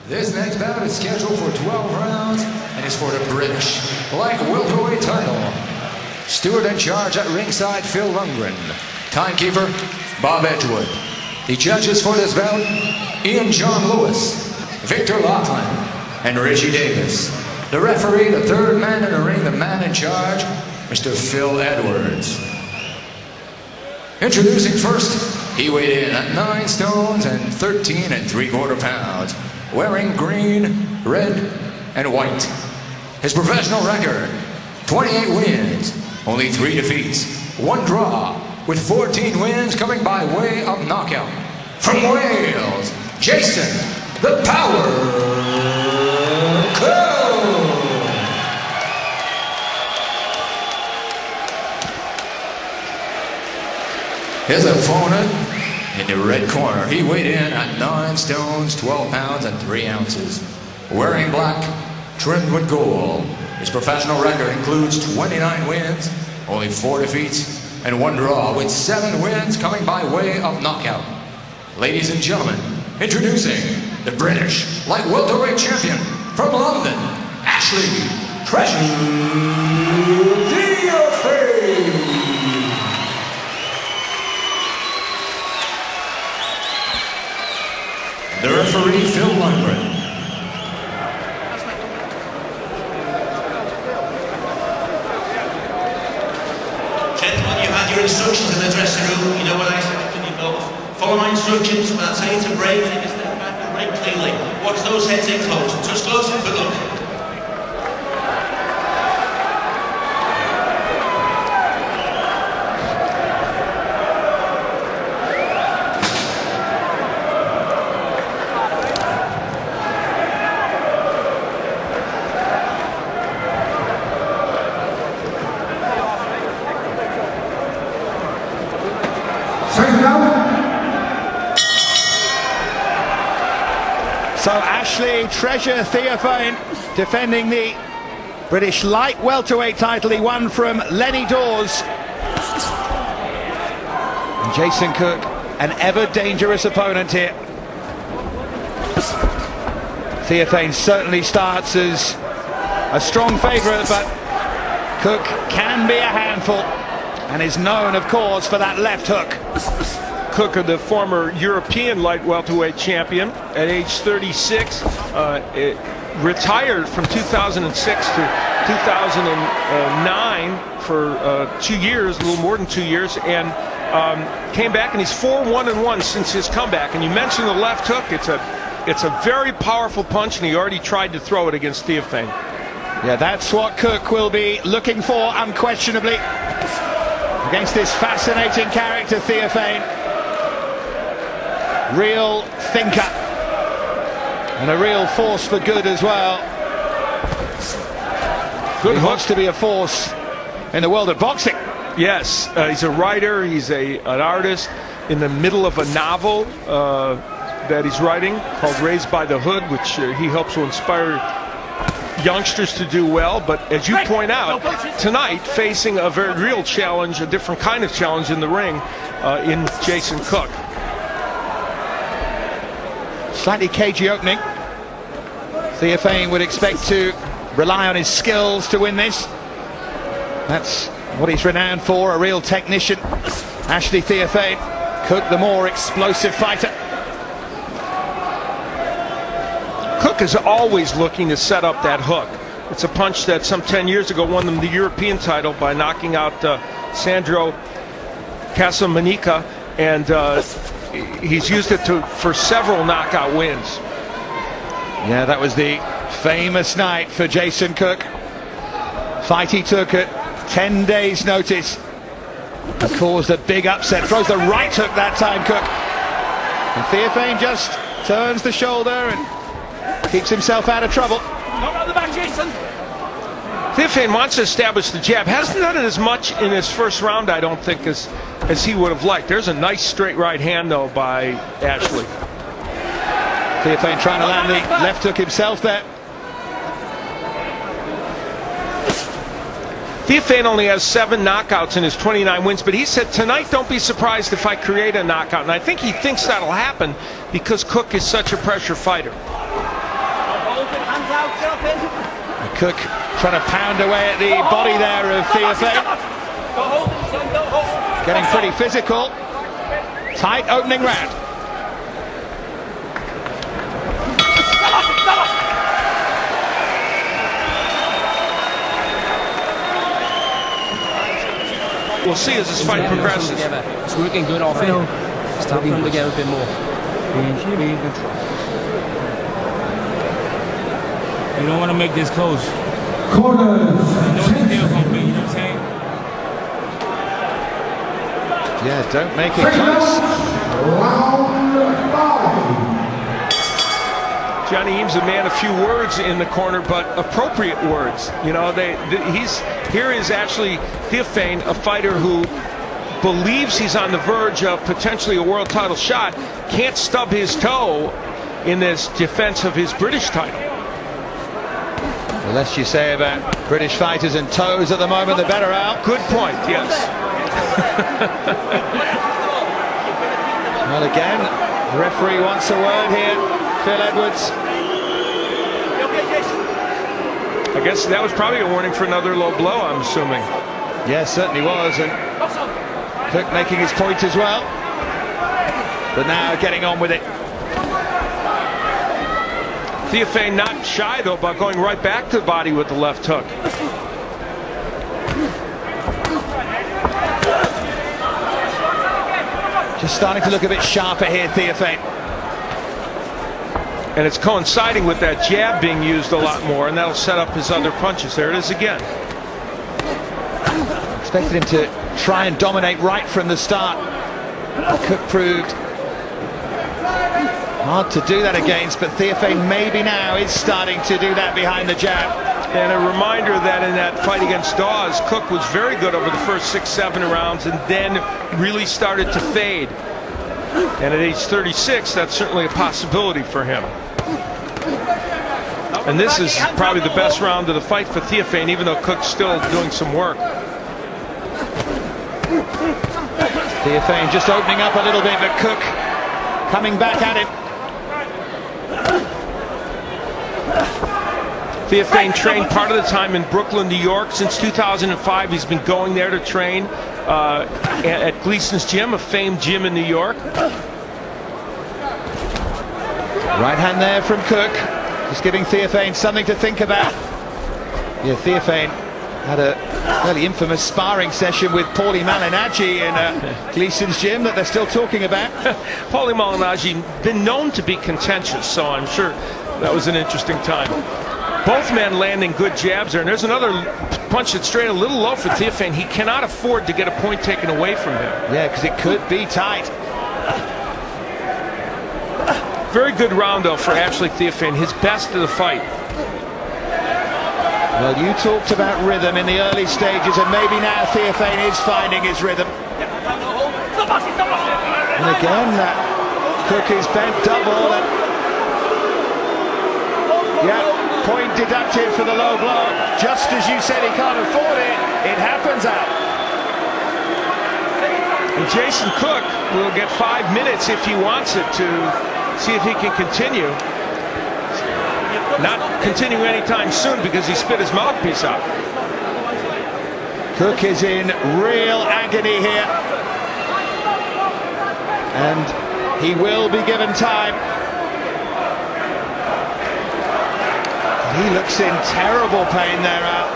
This next bout is scheduled for 12 rounds and is for the British light welterweight title. Steward in charge at ringside, Phil Lundgren. Timekeeper, Bob Edgewood. The judges for this bout, Ian John Lewis, Victor Laughlin, and Reggie Davis. The referee, the third man in the ring, the man in charge, Mr. Phil Edwards. Introducing first, he weighed in at 9 stones and 13 3/4 pounds, wearing green, red, and white. His professional record, 28 wins, only 3 defeats, 1 draw, with 14 wins coming by way of knockout. From Wales, Jason, the Power Cook. His opponent in the red corner, he weighed in at 9 stones, 12 pounds, and 3 ounces, wearing black, trimmed with gold. His professional record includes 29 wins, only 4 defeats, and 1 draw, with 7 wins coming by way of knockout. Ladies and gentlemen, introducing the British light welterweight champion from London, Ashley Treasure Theophane. The referee, Phil Lundgren. Gentlemen, you had your instructions in the dressing room. You know what I said? You know, follow my instructions. When I tell you to break, take a step back and break cleanly. Watch those heads in close. Just close and good luck. So Ashley Treasure Theophane defending the British light welterweight title he won from Lenny Dawes. And Jason Cook, an ever dangerous opponent here. Theophane certainly starts as a strong favourite, but Cook can be a handful and is known, of course, for that left hook. Cook, the former European light welterweight champion at age 36, retired from 2006 to 2009 for 2 years, a little more than 2 years, and came back, and he's 4-1-1 since his comeback. And you mentioned the left hook. It's a very powerful punch, and he already tried to throw it against Theophane. Yeah, that's what Cook will be looking for, unquestionably, against this fascinating character, Theophane. Real thinker and a real force for good as well. Good wants to be a force in the world of boxing. Yes, he's a writer, he's an artist in the middle of a novel that he's writing called Raised by the Hood, which he helps to inspire youngsters to do well. But as you point out, tonight facing a very real challenge, a different kind of challenge in the ring in Jason Cook. Slightly cagey opening. Theophane would expect to rely on his skills to win this. That's what he's renowned for, a real technician. Ashley Theophane, Cook the more explosive fighter. Cook is always looking to set up that hook. It's a punch that some 10 years ago won them the European title by knocking out Sandro Casamanica, and he's used it for several knockout wins. Yeah, that was the famous night for Jason Cook. Fight he took at 10 days' notice and caused a big upset. Throws the right hook that time, Cook. And Theophane just turns the shoulder and keeps himself out of trouble. Not around the back, Jason. Theophane wants to establish the jab. Hasn't done it as much in his first round, I don't think, as he would have liked. There's a nice straight right hand, though, by Ashley. Theophane trying to land the left hook himself there. Theophane only has 7 knockouts in his 29 wins, but he said, tonight don't be surprised if I create a knockout. And I think he thinks that'll happen because Cook is such a pressure fighter. Cook trying to pound away at the body there of Theophane. Getting pretty physical. Tight opening round. We'll see as this fight progresses. It's working good off here. Start putting together a bit more. You don't want to make this close. Corners. No deal complete, you know what I'm saying? Yeah, don't make it close. Round 5. Johnny Eames, a man of few words in the corner, but appropriate words. You know, here is actually Theophane, a fighter who believes he's on the verge of potentially a world title shot, can't stub his toe in this defense of his British title. The less you say about British fighters and toes at the moment, the better out. Good point, yes. Well, again, the referee wants a word here. Phil Edwards. I guess that was probably a warning for another low blow, I'm assuming. Yes, certainly was. And Cook making his point as well. But now getting on with it. Theophane not shy, though, about going right back to the body with the left hook. Just starting to look a bit sharper here, Theophane. And it's coinciding with that jab being used a lot more, and that'll set up his other punches. There it is again. Expected him to try and dominate right from the start. Cook proved hard to do that against, but Theophane maybe now is starting to do that behind the jab. And a reminder that in that fight against Dawes, Cook was very good over the first 6-7 rounds and then really started to fade. And at age 36, that's certainly a possibility for him. And this is probably the best round of the fight for Theophane, even though Cook's still doing some work. Theophane just opening up a little bit, but Cook coming back at him. Theophane trained part of the time in Brooklyn, New York. Since 2005, he's been going there to train at Gleason's Gym, a famed gym in New York. Right hand there from Cook, just giving Theophane something to think about. Yeah, Theophane had a fairly infamous sparring session with Paulie Malignaggi in Gleason's Gym that they're still talking about. Paulie Malignaggi been known to be contentious, so I'm sure that was an interesting time. Both men landing good jabs there, and there's another punch that's straight a little low for Theophane. He cannot afford to get a point taken away from him. Yeah, because it could be tight. Very good round, though, for Ashley Theophane, his best of the fight. Well, you talked about rhythm in the early stages, and maybe now Theophane is finding his rhythm. And again, Cook is bent double. And yeah, point deducted for the low blow. Just as you said, he can't afford it. It happens out. And Jason Cook will get 5 minutes if he wants it to see if he can continue. Not continuing anytime soon because he spit his mouthpiece out. Cook is in real agony here. And he will be given time. He looks in terrible pain there out.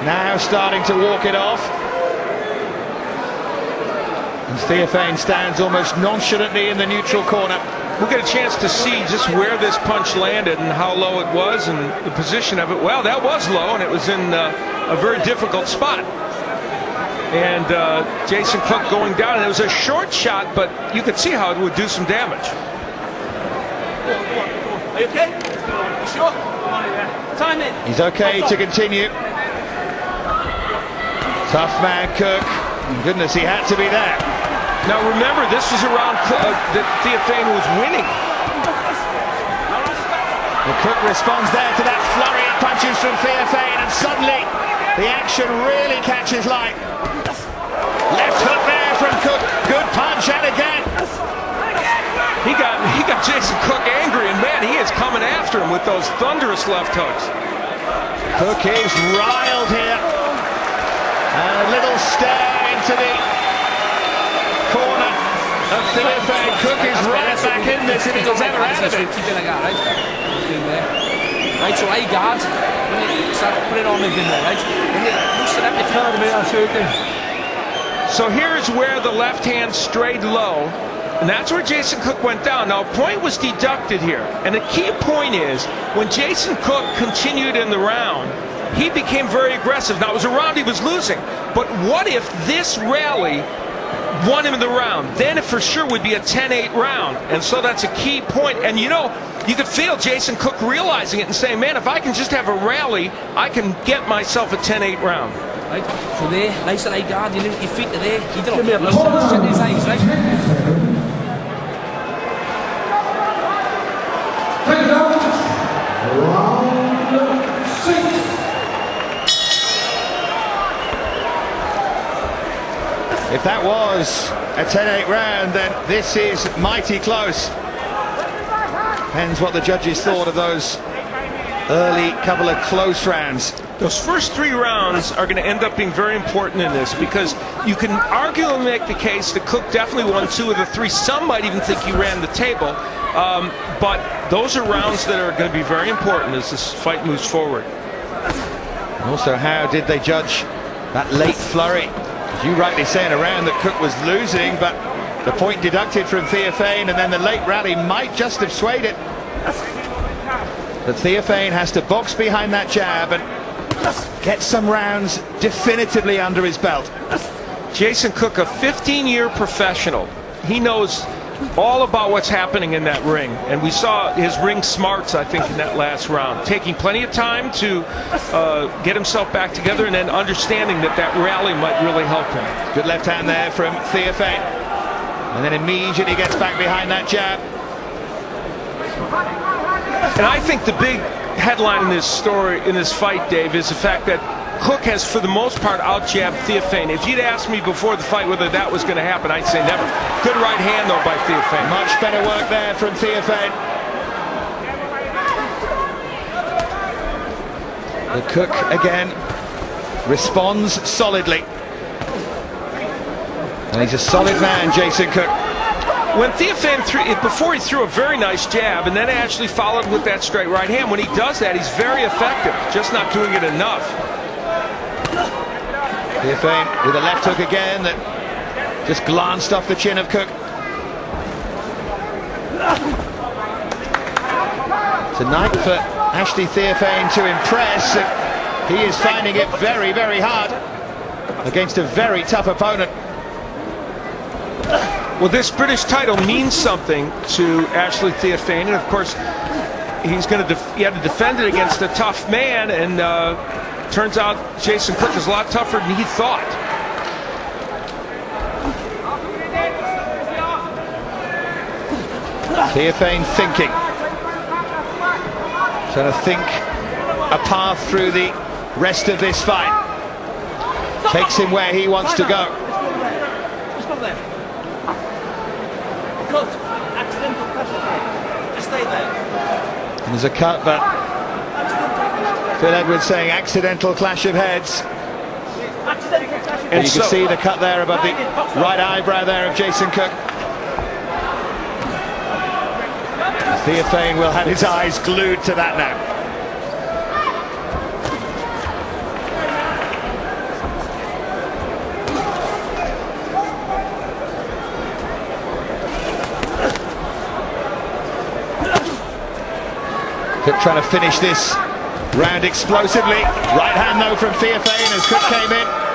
Now starting to walk it off. And Theophane stands almost nonchalantly in the neutral corner. We'll get a chance to see just where this punch landed and how low it was and the position of it. Well, that was low, and it was in a very difficult spot. And Jason Cook going down, and it was a short shot, but you could see how it would do some damage. Are you okay? You sure? Time in. He's okay to continue. Tough man, Cook. Goodness, he had to be there. Now remember, this was a round that Theophane was winning. Well, Cook responds there to that flurry of punches from Theophane, and suddenly the action really catches light. Left hook there from Cook. Good punch, and again. He got Jason Cook angry, and man, he is coming after him with those thunderous left hooks. Cook is riled here. And a little stare into the corner of Theophane. Cook is right back in this if he goes ever out of it. Keep it like that, right? Right, so I guard. When you start put it on again, right? When you loosen up, if you So here's where the left hand strayed low, and that's where Jason Cook went down. Now, a point was deducted here, and the key point is when Jason Cook continued in the round, he became very aggressive. Now, it was a round he was losing, but what if this rally won him in the round? Then it for sure would be a 10-8 round, and so that's a key point. And you know, you could feel Jason Cook realizing it and saying, man, if I can just have a rally, I can get myself a 10-8 round. right? So there, nice and high guard, your feet are there. You don't have to shut his eyes, right? If that was a 10-8 round, then this is mighty close. Depends what the judges thought of those early couple of close rounds. Those first 3 rounds are going to end up being very important in this, because you can arguably make the case that Cook definitely won 2 of the 3. Some might even think he ran the table. But those are rounds that are going to be very important as this fight moves forward. Also, how did they judge that late flurry? As you rightly say, in a round that Cook was losing, but the point deducted from Theophane, and then the late rally might just have swayed it. But Theophane has to box behind that jab and get some rounds definitively under his belt. Jason Cook, a 15-year professional, he knows all about what's happening in that ring, and we saw his ring smarts, I think, in that last round, taking plenty of time to get himself back together, and then understanding that that rally might really help him. Good left hand there from Theophane, and then immediately gets back behind that jab. And I think the big headline in this story, in this fight, Dave, is the fact that Cook has, for the most part, out-jabbed Theophane. If you'd asked me before the fight whether that was going to happen, I'd say never. Good right hand, though, by Theophane. Much better work there from Theophane. The Cook, again, responds solidly. And he's a solid man, Jason Cook. When Theophane before he threw a very nice jab and then actually followed with that straight right hand, when he does that, he's very effective, just not doing it enough. Theophane with a left hook again that just glanced off the chin of Cook. Tonight for Ashley Theophane to impress. He is finding it very, very hard against a very tough opponent. Well, this British title means something to Ashley Theophane, and of course, he had to defend it against a tough man, and turns out Jason Cook is a lot tougher than he thought. Theophane thinking, trying to think a path through the rest of this fight. Takes him where he wants to go. Just go there. Cut. Accidental pressure. Just stay there. And there's a cut, but Phil Edwards saying accidental clash of heads. And you can see the cut there above the right eyebrow there of Jason Cook. Theophane will have his eyes glued to that now. Cook trying to finish this round explosively. Right hand though from Theophane as Cook came in.